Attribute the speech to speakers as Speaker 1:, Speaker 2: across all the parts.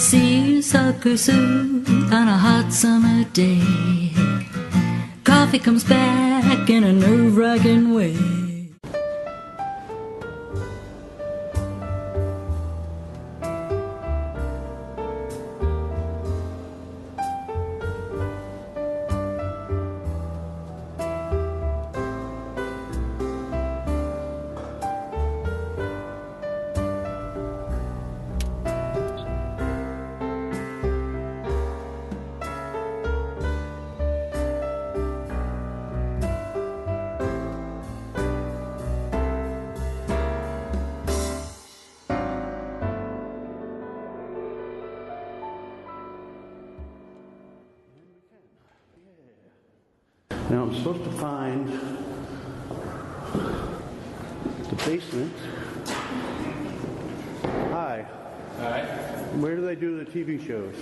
Speaker 1: See you sucker suit on a hot summer day. Coffee comes back in a nerve-wracking way.
Speaker 2: Now I'm supposed to find the basement. Hi.
Speaker 3: Hi.
Speaker 2: Where do they do the TV shows?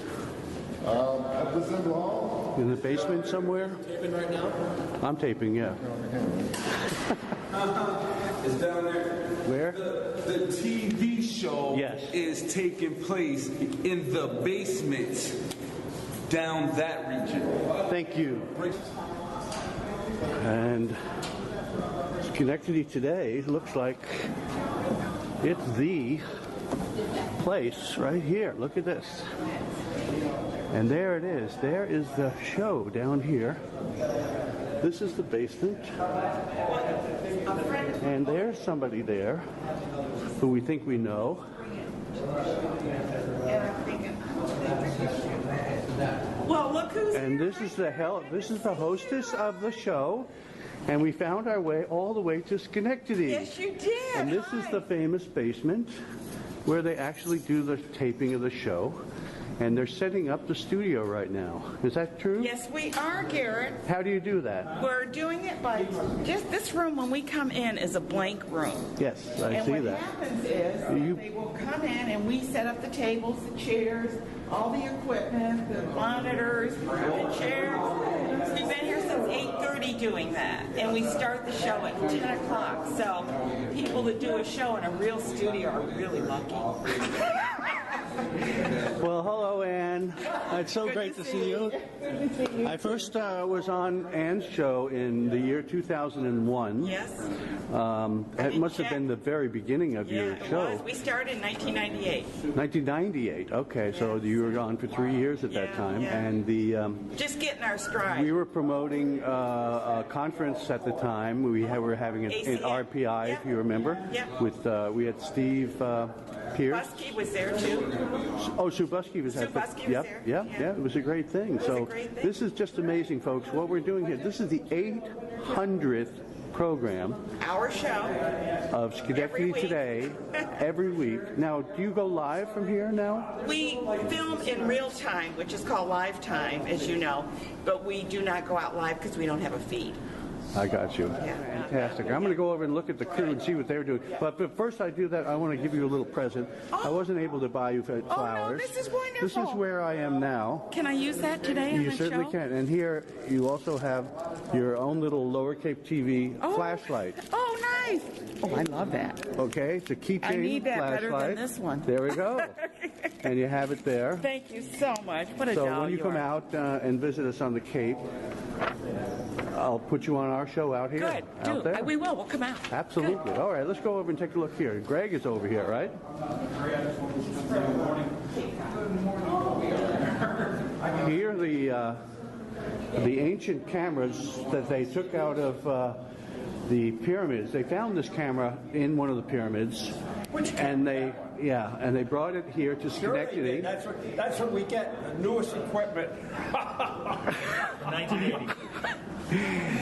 Speaker 3: At the Zen Law.
Speaker 2: In the basement somewhere?
Speaker 3: Taping right now?
Speaker 2: I'm taping, yeah.
Speaker 3: It's down there.
Speaker 2: Where?
Speaker 3: The TV show is taking place in the basement down that region.
Speaker 2: Thank you. And Schenectady Today looks like it's the place right here. Look at this. And there it is. There is the show down here. This is the basement. And there's somebody there who we think we know.
Speaker 4: Well, look who's
Speaker 2: and this is the hostess of the show, and we found our way all the way to Schenectady.
Speaker 4: Yes, you did.
Speaker 2: And this is the famous basement where they actually do the taping of the show, and they're setting up the studio right now. Is that true?
Speaker 4: Yes, we are, Garrett.
Speaker 2: How do you do that?
Speaker 4: We're doing it by just this room. When we come in is a blank room.
Speaker 2: Yes, I see that.
Speaker 4: And what happens is they will come in and we set up the tables, the chairs, all the equipment, the monitors, the chairs. We've been here since 8:30 doing that, and we start the show at 10 o'clock. So people that do a show in a real studio are really lucky.
Speaker 2: Well, hello, Ann. It's so great to see you. I first was on Ann's show in the year 2001.
Speaker 4: Yes.
Speaker 2: It must have been the very beginning of your show.
Speaker 4: It was. We started in 1998.
Speaker 2: 1998. Okay, so you were on for 3 years at that time, and the
Speaker 4: just getting our stride.
Speaker 2: We were promoting a conference at the time. We were having it at RPI, if you remember.
Speaker 4: Yep.
Speaker 2: With we had Steve Pierce.
Speaker 4: Busky was there too.
Speaker 2: Oh, Sue Busky was there.
Speaker 4: There.
Speaker 2: Yeah, it was a great thing. So this is just amazing, folks. What we're doing here. This is the 800th program.
Speaker 4: Our show.
Speaker 2: Of Schenectady Today every week. Now, do you go live from here now?
Speaker 4: We film in real time, which is called live time, as you know, but we do not go out live because we don't have a feed.
Speaker 2: I got you.
Speaker 4: Yeah.
Speaker 2: Fantastic. I'm going to go over and look at the crew and see what they're doing. But first I do that, I want to give you a little present. I wasn't able to buy you flowers.
Speaker 4: Oh, no, this is wonderful.
Speaker 2: This is where I am now.
Speaker 4: Can I use that today on the show?
Speaker 2: You certainly can. And here you also have your own little Lower Cape TV flashlight.
Speaker 4: Oh, nice. Oh, I love that.
Speaker 2: Okay, it's a keychain flashlight.
Speaker 4: I need that better than this one.
Speaker 2: There we go. And you have it there.
Speaker 4: Thank you so much. What a doll.
Speaker 2: So when you come out and visit us on the Cape, I'll put you on our show out here.
Speaker 4: Good.
Speaker 2: Out there.
Speaker 4: We will. We'll come out.
Speaker 2: Absolutely.
Speaker 4: Good.
Speaker 2: All right, let's go over and take a look here. Greg is over here, right? Here, the ancient cameras that they took out of the pyramids. They found this camera in one of the pyramids, and they brought it here to Schenectady.
Speaker 5: That's what we get, the newest equipment. 1980.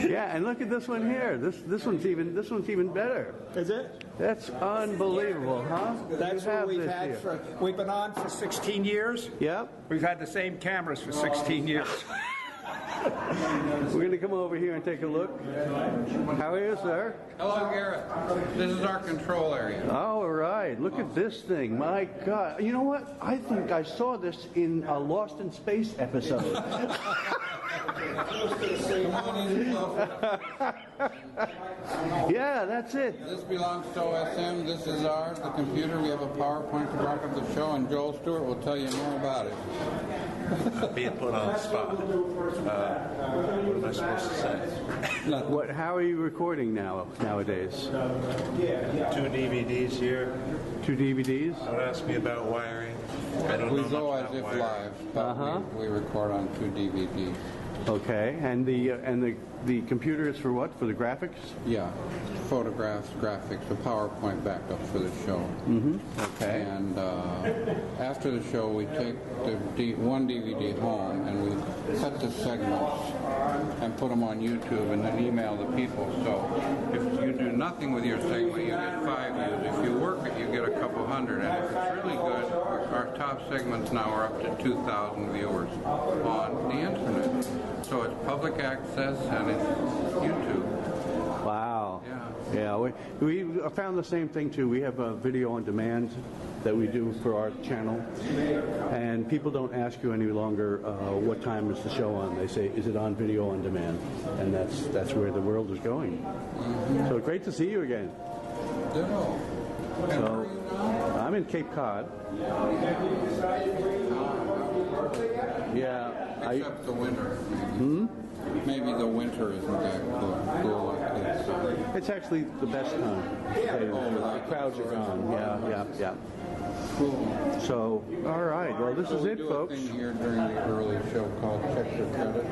Speaker 2: Yeah, and look at this one here. This one's even better.
Speaker 5: Is it?
Speaker 2: That's unbelievable, huh?
Speaker 5: That's what we've had we've been on for 16 years.
Speaker 2: Yep.
Speaker 5: We've had the same cameras for 16 years.
Speaker 2: We're going to come over here and take a look. How are you, sir?
Speaker 6: Hello, Garrett. This is our control area.
Speaker 2: All right. Look at this thing. My God. You know what? I think I saw this in a Lost in Space episode. Yeah, that's it.
Speaker 6: This belongs to OSM. This is ours, the computer. We have a PowerPoint to back up the show, and Joel Stewart will tell you more about it.
Speaker 7: Being put on the spot. What am I supposed to say?
Speaker 2: How are you recording nowadays?
Speaker 7: 2 DVDs here.
Speaker 2: 2 DVDs?
Speaker 7: Don't ask me about wiring. I don't know
Speaker 6: We go
Speaker 7: much
Speaker 6: as
Speaker 7: about
Speaker 6: if
Speaker 7: wiring.
Speaker 6: live, but we record on 2 DVDs.
Speaker 2: Okay, and the computer is for what? For the graphics?
Speaker 6: Yeah, photographs, graphics, a PowerPoint backup for the show.
Speaker 2: Okay.
Speaker 6: And after the show, we take the one DVD home and we cut the segments and put them on YouTube and then email the people. So if you do nothing with your segment, you get 5 views. If you work it, you get a couple hundred. And if it's really good, our top segments now are up to 2,000 viewers on the internet. So it's public access and it's YouTube.
Speaker 2: Wow.
Speaker 6: Yeah.
Speaker 2: Yeah, we found the same thing too. We have a video on demand that we do for our channel, and people don't ask you any longer what time is the show on. They say, is it on video on demand? And that's where the world is going. So great to see you again.
Speaker 6: Ditto. And where are you now?
Speaker 2: I'm in Cape Cod. Yeah.
Speaker 6: Except the winter. Maybe the winter isn't that cool like this.
Speaker 2: It's actually the best time. The crowds are gone. Yeah.
Speaker 6: Cool.
Speaker 2: So, all right. Well, this is
Speaker 6: We
Speaker 2: it,
Speaker 6: do
Speaker 2: folks.
Speaker 6: a thing here during the early show called Check Your Credits.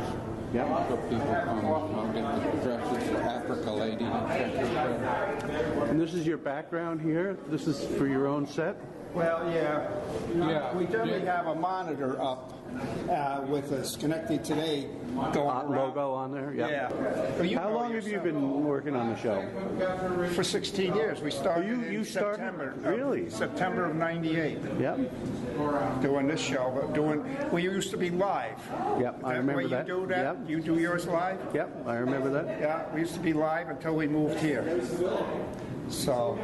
Speaker 2: Yeah.
Speaker 6: So people come and get the dresses, the Africa lady, and check your credits.
Speaker 2: And this is your background here? This is for your own set?
Speaker 5: Well, yeah.
Speaker 6: Yeah.
Speaker 5: We generally have a monitor up with a Schenectady Today going around.
Speaker 2: Logo on there?
Speaker 5: Yeah.
Speaker 2: How long have you been working on the show?
Speaker 5: For 16 years. We started
Speaker 2: You
Speaker 5: in
Speaker 2: started?
Speaker 5: September.
Speaker 2: Really?
Speaker 5: September of '98.
Speaker 2: Yep.
Speaker 5: Doing this show, but we used to be live.
Speaker 2: Yep, I remember that.
Speaker 5: You do that?
Speaker 2: Yep.
Speaker 5: You do yours live?
Speaker 2: Yep, I remember that.
Speaker 5: Yeah, we used to be live until we moved here. So,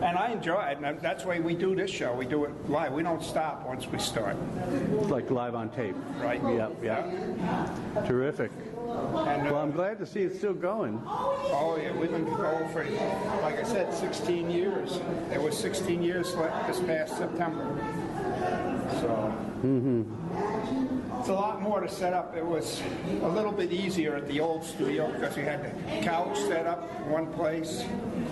Speaker 5: and I enjoy it. And that's why we do this show. We do it live. We don't stop once we start.
Speaker 2: Like live on tape.
Speaker 5: Right.
Speaker 2: Yep. Terrific.
Speaker 5: And,
Speaker 2: Well, I'm glad to see it's still going.
Speaker 5: oh, yeah, we've been going for, like I said, 16 years. There was 16 years left this past September. So, it's a lot more to set up. It was a little bit easier at the old studio because you had the couch set up in one place.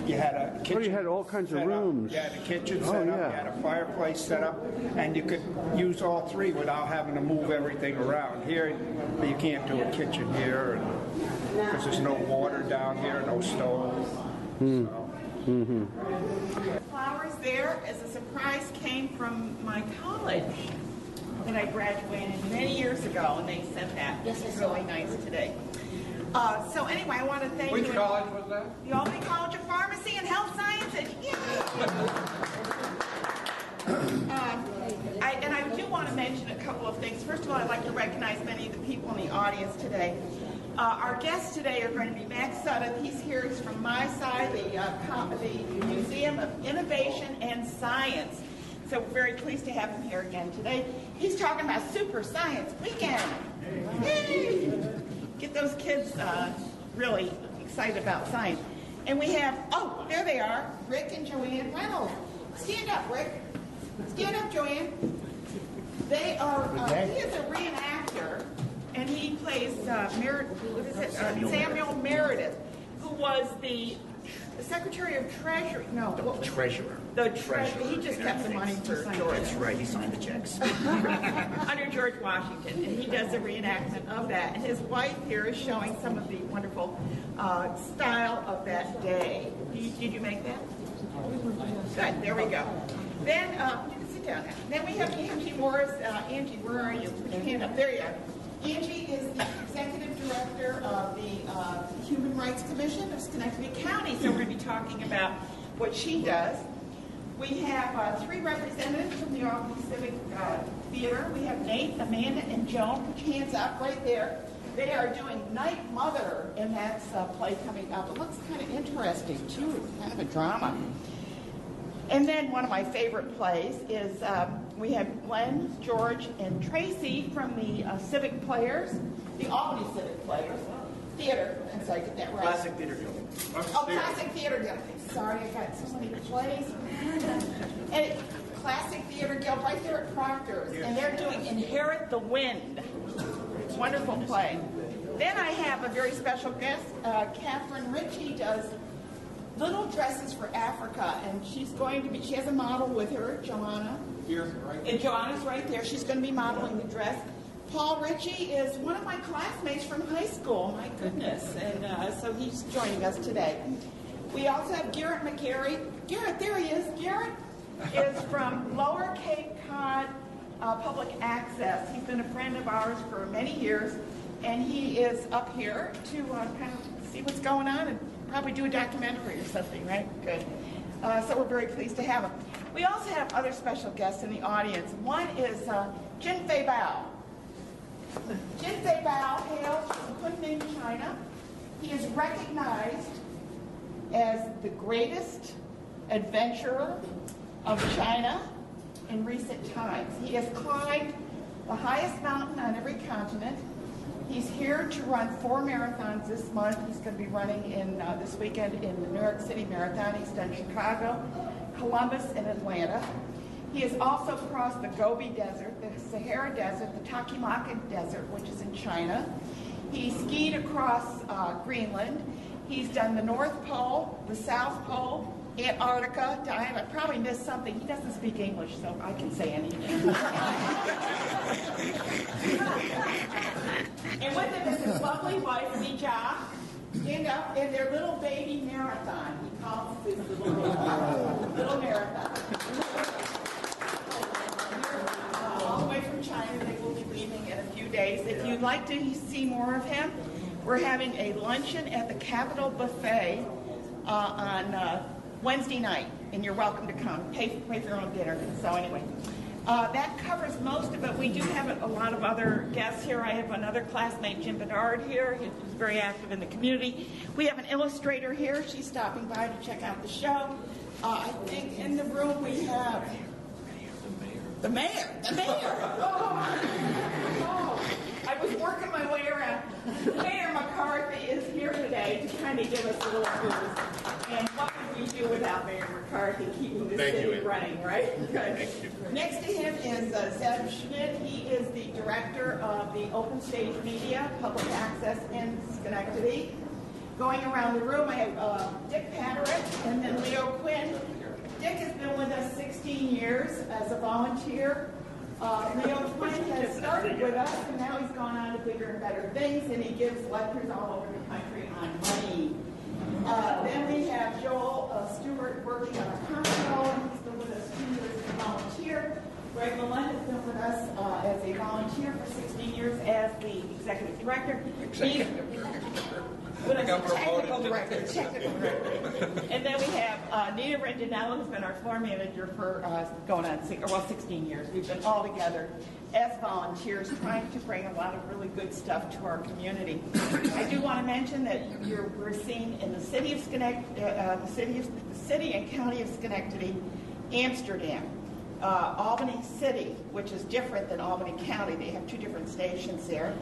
Speaker 5: You had a kitchen.
Speaker 2: you had all kinds of
Speaker 5: set up.
Speaker 2: rooms.
Speaker 5: You had a kitchen
Speaker 2: Oh,
Speaker 5: set up.
Speaker 2: yeah.
Speaker 5: You had a fireplace set up, and you could use all three without having to move everything around. Here, you can't do a kitchen here because there's no water down here, no stove.
Speaker 4: Flowers there as a surprise came from my college that I graduated many years ago, and they sent that. This is really nice today. So anyway, I want to thank you.
Speaker 6: Which college was that?
Speaker 4: The Albany College of Pharmacy and Health Sciences. Yay! And I do want to mention a couple of things. First of all, I'd like to recognize many of the people in the audience today. Our guests today are going to be Max Sudduth. He's here. He's from my side, the Museum of Innovation and Science. So we're very pleased to have him here again today. He's talking about Super Science Weekend. Yay! Get those kids really excited about science. And we have, oh, there they are, Rick and Joanne Reynolds. Stand up, Rick. Stand up, Joanne. They are, he is a reenactor, and he plays Samuel Meredith, who was the Secretary of Treasury. No, what was
Speaker 8: Treasurer.
Speaker 4: The treasurer. He just kept the money for George.
Speaker 8: That's right, he signed the checks.
Speaker 4: Under George Washington, and he does a reenactment of that. And his wife here is showing some of the wonderful style of that day. Did you make that? Good, there we go. Then, you can sit down now. Then we have Angie Morris. Angie, where are you? Put your hand up. There you are. Angie is the Executive Director of the Human Rights Commission of Schenectady County. So we're going to be talking about what she does. We have three representatives from the Albany Civic Theater. We have Nate, Amanda, and Joan. Put your hands up right there. They are doing Night Mother, and that's a play coming up. It looks kind of interesting, too, kind of a drama. And then one of my favorite plays is we have Glenn, George, and Tracy from the Civic Players, the Albany Civic Players. Theater. I'm sorry, get that right.
Speaker 8: Classic Theater Guild.
Speaker 4: Oh, Classic Theater Guild. Sorry, I got so many plays. And Classic Theater Guild right there at Proctor's. And they're doing Inherit the Wind. Wonderful play. Then I have a very special guest. Catherine Ritchie does little dresses for Africa. And she's going to be, she has a model with her, Joanna.
Speaker 8: Here, right?
Speaker 4: And Joanna's right there. She's going to be modeling the dress. Paul Ritchie is one of my classmates from high school, my goodness, and so he's joining us today. We also have Garrett McCarey. Garrett, there he is. Garrett is from Lower Cape Cod Public Access. He's been a friend of ours for many years, and he is up here to kind of see what's going on and probably do a documentary or something, right? Good. So we're very pleased to have him. We also have other special guests in the audience. One is Jin Fei Bao. Jin Fei Bao hails from Kunming, China. He is recognized as the greatest adventurer of China in recent times. He has climbed the highest mountain on every continent. He's here to run 4 marathons this month. He's going to be running in this weekend in the New York City Marathon. He's done Chicago, Columbus, and Atlanta. He has also crossed the Gobi Desert, the Sahara Desert, the Takimakan Desert, which is in China. He skied across Greenland. He's done the North Pole, the South Pole, Antarctica. I probably missed something. He doesn't speak English, so I can say anything. And with him is his lovely wife, Mija, stand up in their little baby marathon. He calls this little marathon. All the way from China. They will be leaving in a few days. If you'd like to see more of him, we're having a luncheon at the Capitol Buffet on Wednesday night, and you're welcome to come. Pay for your own dinner. So anyway, that covers most of it. We do have a lot of other guests here. I have another classmate, Jim Bedard, here. He's very active in the community. We have an illustrator here. She's stopping by to check out the show. I think in the room we have the mayor. Oh, I was working my way around. Mayor McCarthy is here today to kind of give us a little boost. And what would we do without Mayor McCarthy keeping the city running, right? Good. Thank you. Next to him is Zeb Schmidt. He is the director of the Open Stage Media, Public Access in Schenectady. Going around the room, I have Dick Patrick and then Leo Quinn. Dick has been with us 16 years as a volunteer. Leo Quinn has started with us, and now he's gone on to bigger and better things, and he gives lectures all over the country on money. Then we have Joel Stewart working on a console, and he's been with us 2 years as a volunteer. Greg Millen has been with us as a volunteer for 16 years as the executive director. Technical director. And then we have Nina Rendinello, who's been our floor manager for going on 16 years. We've been all together as volunteers trying to bring a lot of really good stuff to our community. I do want to mention that we're seen in the city of Schenectady, the city and county of Schenectady, Amsterdam, Albany City, which is different than Albany County. They have 2 different stations there.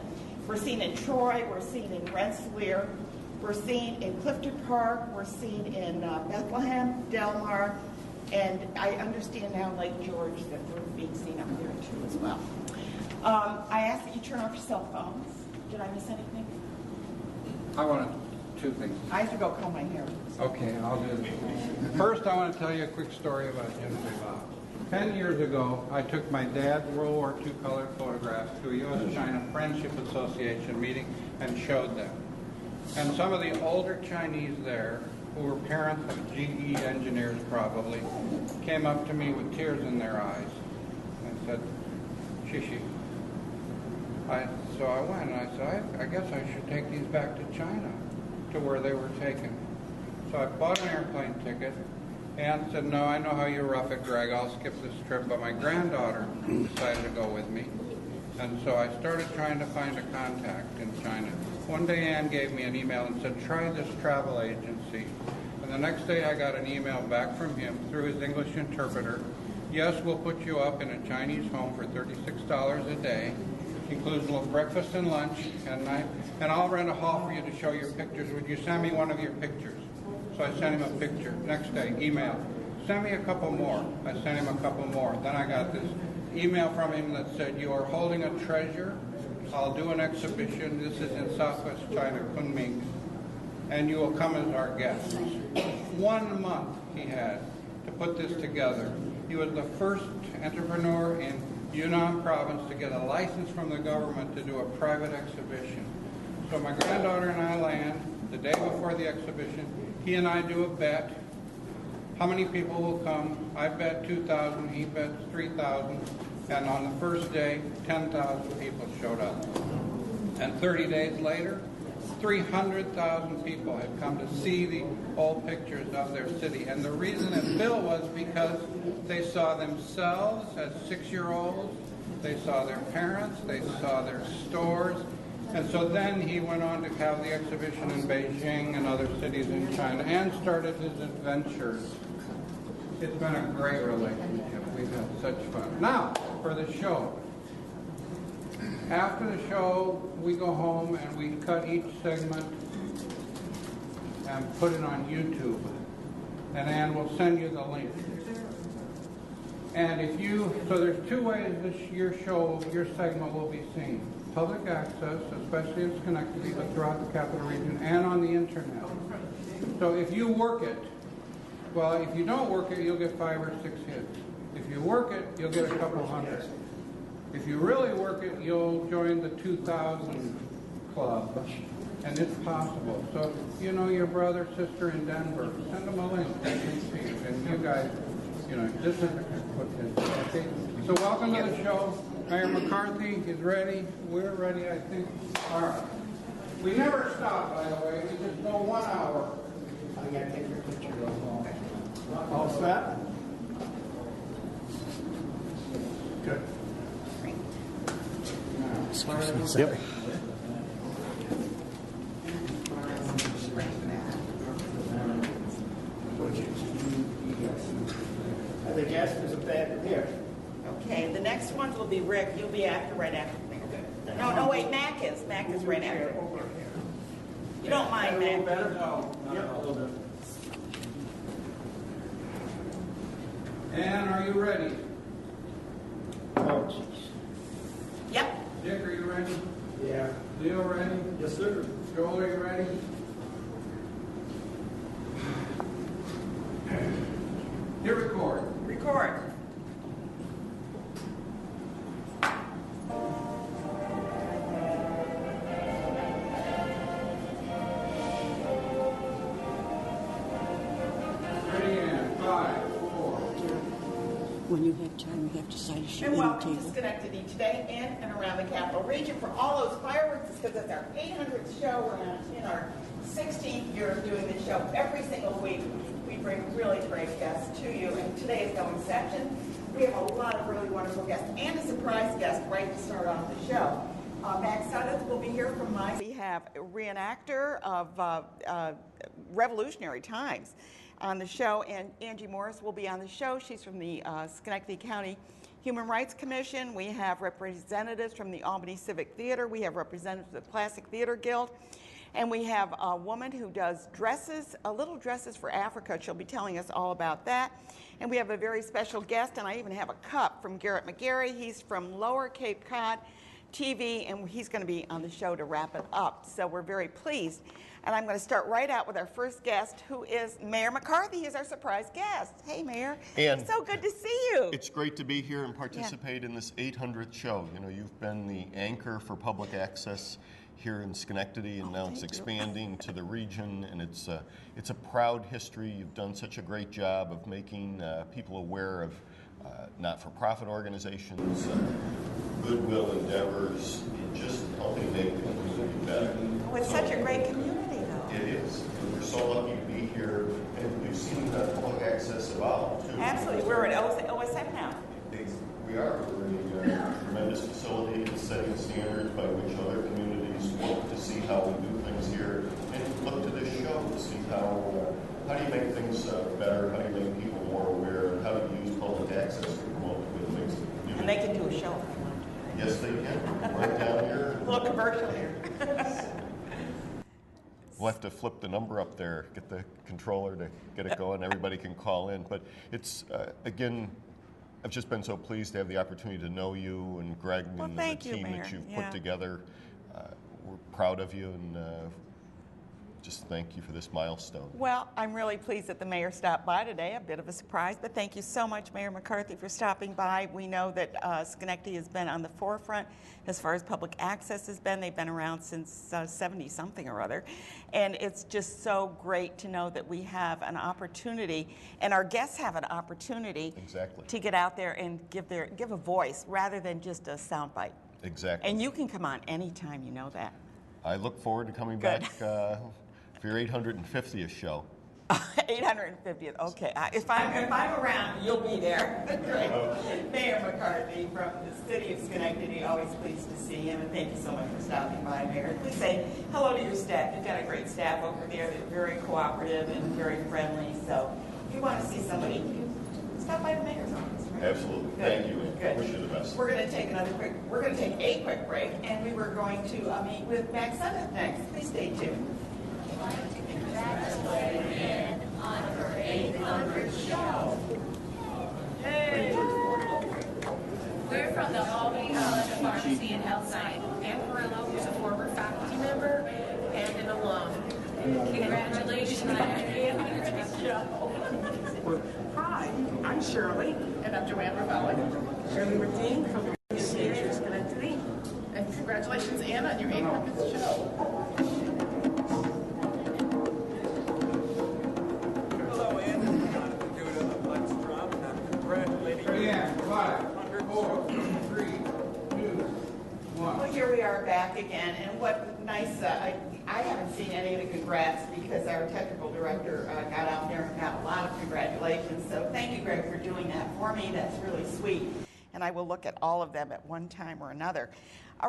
Speaker 4: We're seen in Troy, we're seen in Rensselaer, we're seen in Clifton Park, we're seen in Bethlehem, Del Mar, and I understand now Lake George that we're being seen up there too as well. I ask that you turn off your cell phones. Did I miss anything?
Speaker 6: I want 2 things.
Speaker 4: I have to go comb my hair.
Speaker 6: Okay, I'll do this. First, I want to tell you a quick story about Jim Bob. 10 years ago, I took my dad's World War II colored photographs to a U.S.-China Friendship Association meeting and showed them. And some of the older Chinese there, who were parents of GE engineers probably, came up to me with tears in their eyes and said, Shishi. So I went and I said, I guess I should take these back to China, to where they were taken. So I bought an airplane ticket. Ann said, no, I know how you rough it, Greg. I'll skip this trip. But my granddaughter decided to go with me. And so I started trying to find a contact in China. One day Ann gave me an email and said, try this travel agency. And And the next day I got an email back from him through his English interpreter. Yes, we'll put you up in a Chinese home for $36 a day. Includes a little breakfast and lunch, and I'll rent a hall for you to show your pictures. Would you send me one of your pictures? So I sent him a picture. Next day, email. Send me a couple more. I sent him a couple more. Then I got this email from him that said, you are holding a treasure. I'll do an exhibition. This is in Southwest China, Kunming. And you will come as our guest. 1 month he had to put this together. He was the first entrepreneur in Yunnan province to get a license from the government to do a private exhibition. So my granddaughter and I land the day before the exhibition. He and I do a bet. How many people will come? I bet 2,000, he bets 3,000. And on the first day, 10,000 people showed up. And 30 days later, 300,000 people had come to see the old pictures of their city. And the reason it built was because they saw themselves as 6-year-olds, they saw their parents, they saw their stores. And so then he went on to have the exhibition in Beijing and other cities in China and started his adventures. It's been a great relationship. We've had such fun. Now, for the show. After the show, we go home and we cut each segment and put it on YouTube. And Ann will send you the link. And if you, so there's 2 ways your segment will be seen. Public access, especially in Schenectady, but throughout the capital region, and on the internet. So if you work it, well, if you don't work it, you'll get 5 or 6 hits. If you work it, you'll get a couple hundred. If you really work it, you'll join the 2,000 club, and it's possible. So, you know, your brother, sister in Denver, send them a link. And you guys, you know, this is okay. So welcome to the show. Mayor McCarthy is ready. We're ready, I think. All right. We never stop, by the way. We just go 1 hour. I got to take your picture. All set? Good.
Speaker 2: Yep.
Speaker 5: The guest is back here.
Speaker 4: Okay, the next ones will be Rick. You'll be right after me. No, wait, Mac is right after. You don't mind, Mac?
Speaker 6: No.
Speaker 5: Yep, a little bit.
Speaker 6: Ann, are you ready?
Speaker 5: Oh, jeez.
Speaker 4: Yep.
Speaker 6: Dick, are you ready?
Speaker 5: Yeah.
Speaker 6: Leo, ready?
Speaker 5: Yes, sir.
Speaker 6: Joel, are you ready? Hit record.
Speaker 4: Record.
Speaker 6: Ready, Ann. 5, 4.
Speaker 8: When you have time, you have to cite a sheet
Speaker 4: And
Speaker 8: on the
Speaker 4: welcome to
Speaker 8: table.
Speaker 4: Schenectady today in and around the capital region for all those fireworks. It's because it's our 800th show. We're in our 16th year of doing this show. Every single week, we bring really great guests to you. And today is no exception. We have a lot of really wonderful guests and a surprise guest right to start off the show. Max Suddeth will be here from my... We have a reenactor of revolutionary times on the show, and Angie Morris will be on the show. She's from the Schenectady County Human Rights Commission. We have representatives from the Albany Civic Theater. We have representatives of the Classic Theater Guild. And we have a woman who does dresses, little dresses for Africa. She'll be telling us all about that. And we have a very special guest, and I even have a cup from Garrett McCarey. He's from Lower Cape Cod TV, and he's going to be on the show to wrap it up. So we're very pleased. And I'm going to start right out with our first guest, who is Mayor McCarthy. He's our surprise guest. Hey, Mayor.
Speaker 9: And
Speaker 4: it's so good to see you.
Speaker 9: It's great to be here and participate in this 800th show. You know, you've been the anchor for public access here in Schenectady, and now it's expanding to the region, and it's a proud history. You've done such a great job of making people aware of not-for-profit organizations, goodwill endeavors, and just helping make the community better.
Speaker 4: Oh, it's such a great community, though.
Speaker 9: It is. We're so lucky to be here, and we've seen public access evolve, too.
Speaker 4: Absolutely. We're at OSM now.
Speaker 9: We are. We're a tremendous facility and setting standards by which other communities look to see how we do things here, and look to this show to see how How do you make things better? How do you make people more aware? And how do you use public access to promote good things?
Speaker 4: And they can do a show.
Speaker 9: Yes, they can. Right down here.
Speaker 4: A little commercial here.
Speaker 9: We'll have to flip the number up there, get the controller to get it going. Everybody can call in. But it's, again, I've just been so pleased to have the opportunity to know you and Greg and the team that you've put together. We're proud of you and just thank you for this milestone.
Speaker 4: Well, I'm really pleased that the mayor stopped by today, a bit of a surprise, but thank you so much, Mayor McCarthy, for stopping by. We know that Schenectady has been on the forefront as far as public access has been. They've been around since 70-something or other, and it's just so great to know that we have an opportunity, and our guests have an opportunity to get out there and give a voice rather than just a soundbite.
Speaker 9: Exactly.
Speaker 4: And you can come on anytime, you know that.
Speaker 9: I look forward to coming back for your 850th show.
Speaker 4: 850th. Okay. If I'm around, you'll be there. Great. Mayor McCarthy from the city of Schenectady. Always pleased to see him, and thank you so much for stopping by, Mayor. Please say hello to your staff. You've got a great staff over there. They're very cooperative and very friendly. So if you want to see somebody, stop by the mayor's office. Right?
Speaker 9: Absolutely.
Speaker 4: Good.
Speaker 9: Thank you.
Speaker 4: Good.
Speaker 9: Wish you the best.
Speaker 4: We're going to take a quick break, and we were going to meet with Max Sennett next. Please stay tuned.
Speaker 10: Congratulations on her 800th show. Hey. We're from the Albany College of Pharmacy and Health Science. Ann Perillo, who's a former faculty member and an alum. Congratulations on your 800th show.
Speaker 11: Hi, I'm Shirley, and I'm Joanne Ravelli. Shirley Redeem from the CHU Schenectady. And congratulations, Ann, on your 800th show.
Speaker 4: Well, here we are back again, and what nice, I haven't seen any of the congrats because our technical director got out there and got a lot of congratulations, so thank you, Greg, for doing that for me. That's really sweet, and I will look at all of them at one time or another.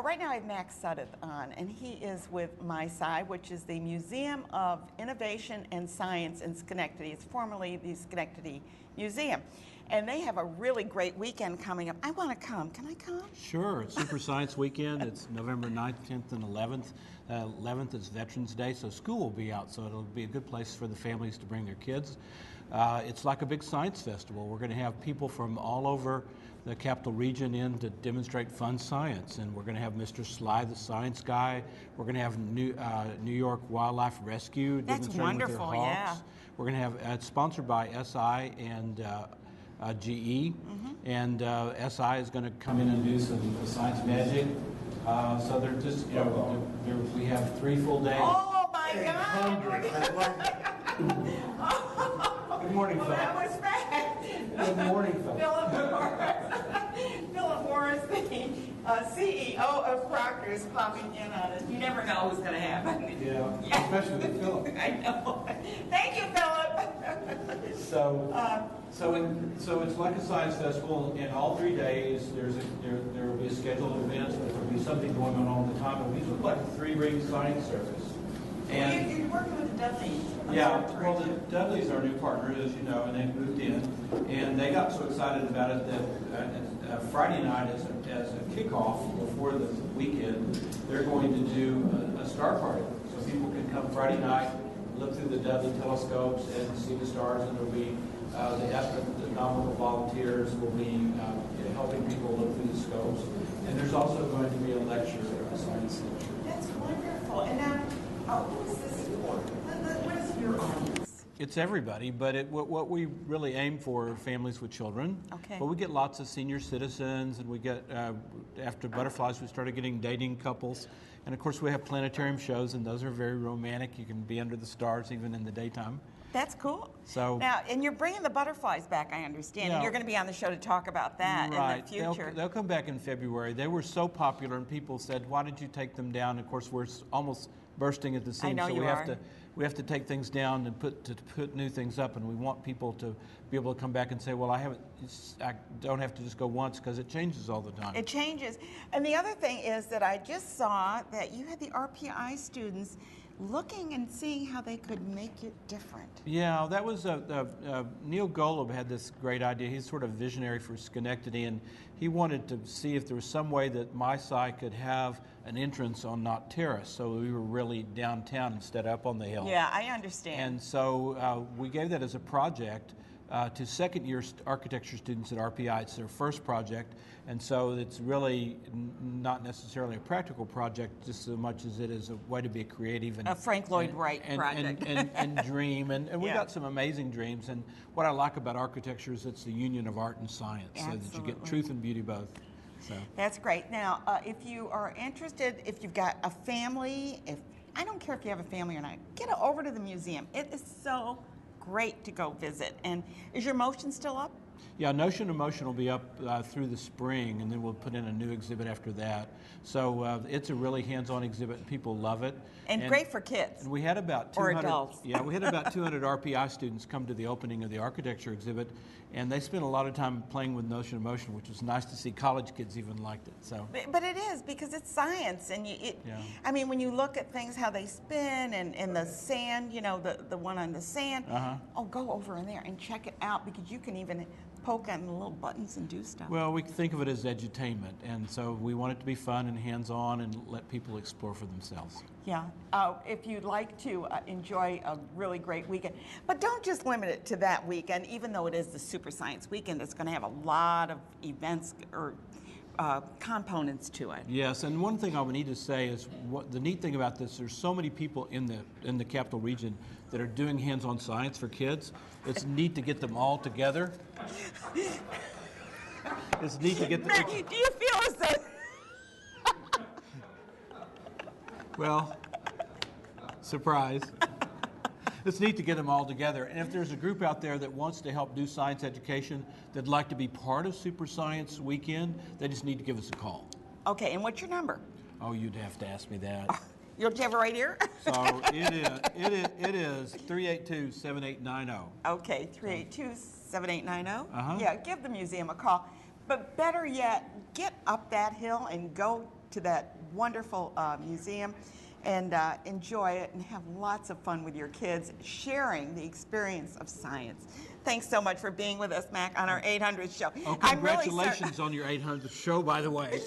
Speaker 4: Right now I have Max Sennett on, and he is with MySci, which is the Museum of Innovation and Science in Schenectady. It's formerly the Schenectady Museum. And they have a really great weekend coming up. I want to come. Can I come?
Speaker 12: Sure. It's Super Science Weekend. It's November 9th, 10th, and 11th. 11th is Veterans Day, so school will be out, so it'll be a good place for the families to bring their kids. It's like a big science festival. We're going to have people from all over the capital region in to demonstrate fun science, and we're going to have Mr. Sly, the science guy. We're going to have New York Wildlife Rescue demonstrating with their hawks.
Speaker 4: Yeah.
Speaker 12: We're going to have it's sponsored by SI and GE, and SI is going to come in and do some science magic. So they're just, you know, we have 3 full days.
Speaker 4: Oh my God!
Speaker 12: Good morning, Philip.
Speaker 4: That was fast.
Speaker 12: Good morning, Philip.
Speaker 4: Philip Morris, the CEO of Procter, is popping in on us. You never know what's going to happen.
Speaker 12: Yeah, especially with Philip.
Speaker 4: I know. Thank you, Philip.
Speaker 12: So it's like a science festival. In all 3 days, there will be scheduled events. There will be something going on all the time. And these look like a 3-ring science service.
Speaker 4: And you're working with the Dudleys.
Speaker 12: Yeah, well, the Dudleys are new partners, as you know, and they moved in, and they got so excited about it that Friday night, as a kickoff before the weekend, they're going to do a star party. So people can come Friday night, look through the Dudley telescopes and see the stars, and there'll be the nominal volunteers will be helping people look through the scopes. And there's also going to be a lecture, a science lecture.
Speaker 4: That's wonderful. And now, who is this for? What is your audience?
Speaker 12: It's everybody, but what we really aim for are families with children.
Speaker 4: Okay.
Speaker 12: But we get lots of senior citizens, and we get, after Butterflies, we started getting dating couples. And of course, we have planetarium shows, and those are very romantic. You can be under the stars even in the daytime.
Speaker 4: That's cool.
Speaker 12: So
Speaker 4: now, and you're bringing the butterflies back, I understand.
Speaker 12: Yeah.
Speaker 4: And you're going to be on the show to talk about that in the future.
Speaker 12: They'll come back in February. They were so popular, and people said, "Why did you take them down?" Of course, we're almost bursting at the seams, so we have to take things down and put new things up, and we want people to be able to come back and say, "Well, I don't have to just go once," because it changes all the time.
Speaker 4: It changes. And the other thing is that I just saw that you had the RPI students looking and seeing how they could make it different.
Speaker 12: Yeah, that was Neil Golub had this great idea. He's sort of visionary for Schenectady, and he wanted to see if there was some way that my site could have an entrance on Knott Terrace, so we were really downtown instead of up on the hill.
Speaker 4: Yeah, I understand.
Speaker 12: And so we gave that as a project to second-year architecture students at RPI. It's their first project, and so it's really not necessarily a practical project just so much as it is a way to be creative and
Speaker 4: a Frank Lloyd Wright project.
Speaker 12: and dream. And we got some amazing dreams. And what I like about architecture is it's the union of art and science, so that you get truth and beauty both. So.
Speaker 4: That's great. Now, if you are interested, if you've got a family, I don't care if you have a family or not, get over to the museum. It is so great to go visit. And is your motion still up?
Speaker 12: Yeah, Notion of Motion will be up through the spring, and then we'll put in a new exhibit after that. So it's a really hands-on exhibit, and people love it.
Speaker 4: And great for kids.
Speaker 12: And we had about 200, or adults. Yeah, we had about 200 RPI students come to the opening of the architecture exhibit, and they spent a lot of time playing with Notion of Motion, which was nice to see. College kids even liked it. So.
Speaker 4: But it is, because it's science, and I mean, when you look at things, how they spin, and the sand, you know, the one on the sand, oh, go over in there and check it out, because you can even poke on the little buttons and do stuff.
Speaker 12: Well, we think of it as edutainment, and so we want it to be fun and hands-on and let people explore for themselves.
Speaker 4: Yeah, if you'd like to enjoy a really great weekend, but don't just limit it to that weekend, even though it is the Super Science Weekend. It's going to have a lot of events or components to it.
Speaker 12: Yes, and one thing I would need to say is what the neat thing about this, there's so many people in the capital region that are doing hands-on science for kids. It's neat to get them all together. It's neat to get them.
Speaker 4: Do you feel as though?
Speaker 12: Well, surprise. It's neat to get them all together. And if there's a group out there that wants to help do science education, that'd like to be part of Super Science Weekend, they just need to give us a call.
Speaker 4: Okay, and what's your number?
Speaker 12: Oh, you'd have to ask me that.
Speaker 4: You'll have it right here?
Speaker 12: So it is 382-7890.
Speaker 4: Okay, 382-7890? Yeah, give the museum a call. But better yet, get up that hill and go to that wonderful museum and enjoy it and have lots of fun with your kids, sharing the experience of science. Thanks so much for being with us, Mac, on our 800th show.
Speaker 12: Oh, congratulations on your 800th show, by the way.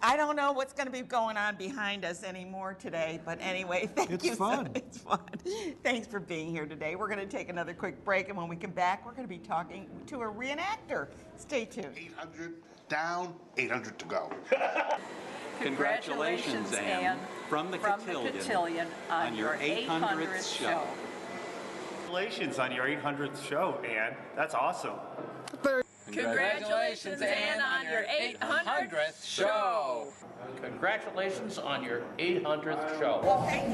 Speaker 4: I don't know what's going to be going on behind us anymore today, but anyway, thank you.
Speaker 12: It's fun.
Speaker 4: It's fun. Thanks for being here today. We're going to take another quick break, and when we come back, we're going to be talking to a reenactor. Stay tuned.
Speaker 13: 800 down, 800 to go.
Speaker 14: Congratulations, Anne, from the Cotillion on your 800th show.
Speaker 15: Congratulations on your 800th show, Anne. That's awesome.
Speaker 14: Congratulations, Anne, on your 800th show.
Speaker 16: Congratulations on your 800th show.
Speaker 4: Well, thank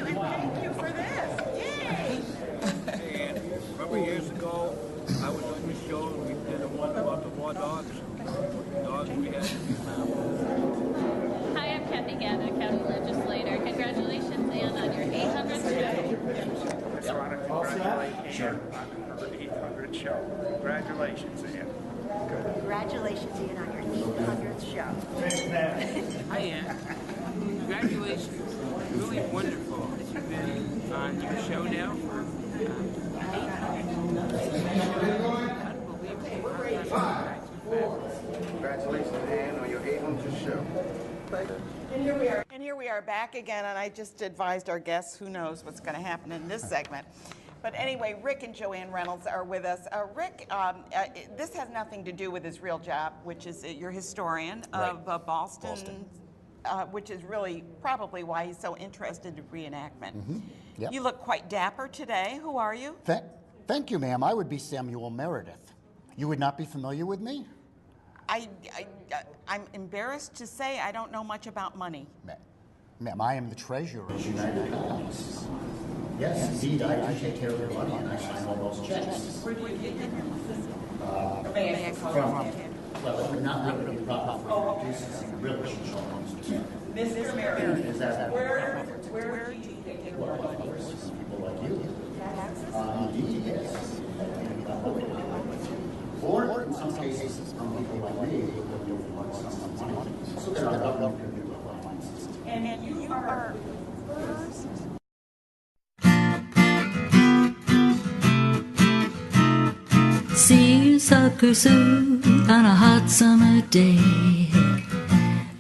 Speaker 4: you for this. Yay!
Speaker 17: And remember years ago, I was on your show and we did a one about the war dogs. Dogs we had.
Speaker 18: Hi, I'm Kathy Gann, a county legislator. Congratulations, Anne, on your 800th show.
Speaker 5: Congratulations on her 800th show. Congratulations, Anne.
Speaker 19: Congratulations, Ian, on your 800th show.
Speaker 20: Hi, Ann. Congratulations. Really wonderful that you've been on your show now for 800.
Speaker 13: Congratulations, Ann, on your 800th show.
Speaker 4: And here we are back again, and I just advised our guests, who knows what's going to happen in this segment. But anyway, Rick and Joanne Reynolds are with us. Rick, this has nothing to do with his real job, which is you're historian of Boston. Which is really probably why he's so interested in reenactment.
Speaker 21: Yep.
Speaker 4: You look quite dapper today. Who are you?
Speaker 21: Thank you, ma'am. I would be Samuel Meredith. You would not be familiar with me?
Speaker 4: I'm embarrassed to say I don't know much about money.
Speaker 21: Ma'am, I am the treasurer of the United States. Yes, indeed, I do take care of your money and I sign all those checks.
Speaker 4: Where do you get your
Speaker 21: Well, it would not be proper for reducing relationship.
Speaker 4: Mr. Meredith.
Speaker 21: Is that
Speaker 4: where do you take care of your money?
Speaker 21: People like you. Indeed, yes. Or in some cases, some people like me will give some money. So there are government.
Speaker 4: And you are
Speaker 1: See a sucker suit on a hot summer day.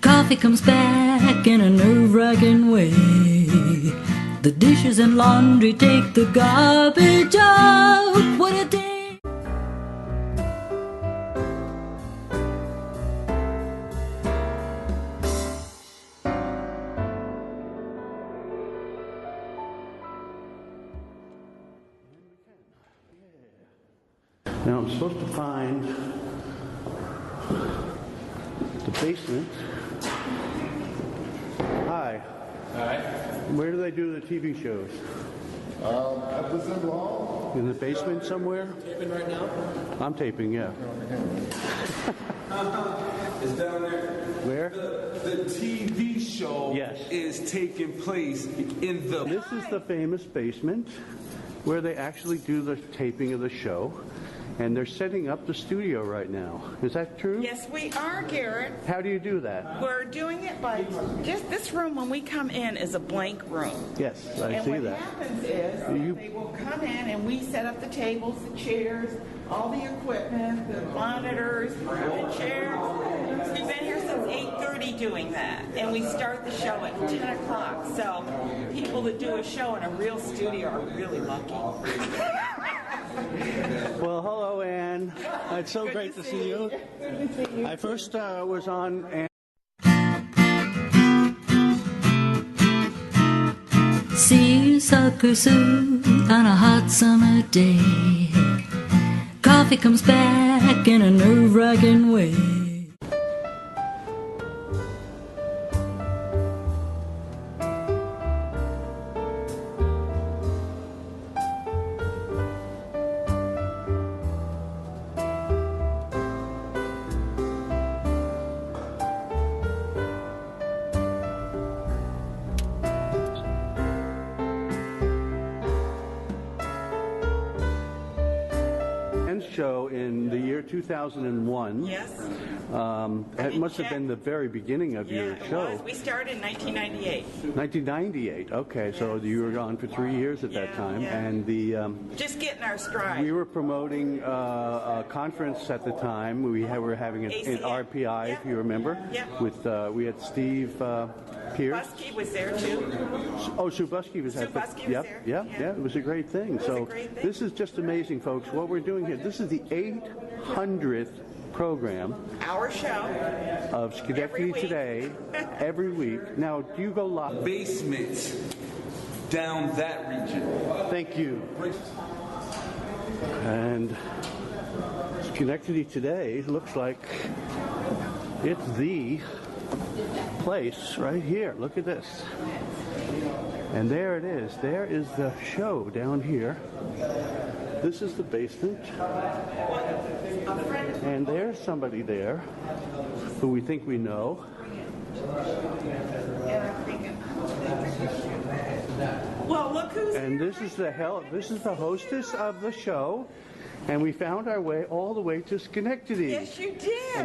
Speaker 1: Coffee comes back in a nerve-wracking way. The dishes and laundry take the garbage out. What a day!
Speaker 2: Now I'm supposed to find the basement. Hi.
Speaker 22: Hi.
Speaker 2: Where do they do the TV shows?
Speaker 22: At the Zen Law.
Speaker 2: In the basement somewhere?
Speaker 22: Taping right now?
Speaker 2: I'm taping, yeah.
Speaker 3: It's down there.
Speaker 2: Where?
Speaker 3: The TV show is taking place in the...
Speaker 2: This is the famous basement where they actually do the taping of the show. And they're setting up the studio right now. Is that true?
Speaker 4: Yes, we are, Garrett.
Speaker 2: How do you do that?
Speaker 4: We're doing it by just this room when we come in is a blank room.
Speaker 2: Yes, I see that.
Speaker 4: And what happens is they will come in and we set up the tables, the chairs, all the equipment, the monitors, the chairs. We've been here since 8:30 doing that. And we start the show at 10 o'clock. So people that do a show in a real studio are really lucky.
Speaker 2: Well, hello, Ann. It's so great to see you.
Speaker 4: Good to see you.
Speaker 2: I first was on Ann.
Speaker 1: See a sucker suit on a hot summer day. Coffee comes back in a nerve-wracking way.
Speaker 2: Show in the year 2001.
Speaker 4: Yes.
Speaker 2: It must have been the very beginning of your show.
Speaker 4: It was. We started in 1998.
Speaker 2: 1998. Okay, so you were on for 3 years at that time, and the
Speaker 4: just getting our stride.
Speaker 2: We were promoting a conference at the time. We were having it at RPI, if you remember. With we had Steve Pierce.
Speaker 4: Busky was there too.
Speaker 2: Oh, Sue Busky was at the. Yep, yeah. It was a great thing. So this is just amazing, folks. What we're doing here. This is the 800th program.
Speaker 4: Our show.
Speaker 2: Of Schenectady Today every week. Now, do you go live?
Speaker 3: Basements down that region.
Speaker 2: Thank you. And Schenectady Today looks like it's the place right here. Look at this. And there it is. There is the show down here. This is the basement. And there's somebody there who we think we know.
Speaker 4: Well, look who's
Speaker 2: and this is the hostess of the show. And we found our way all the way to Schenectady.
Speaker 4: Yes, you did.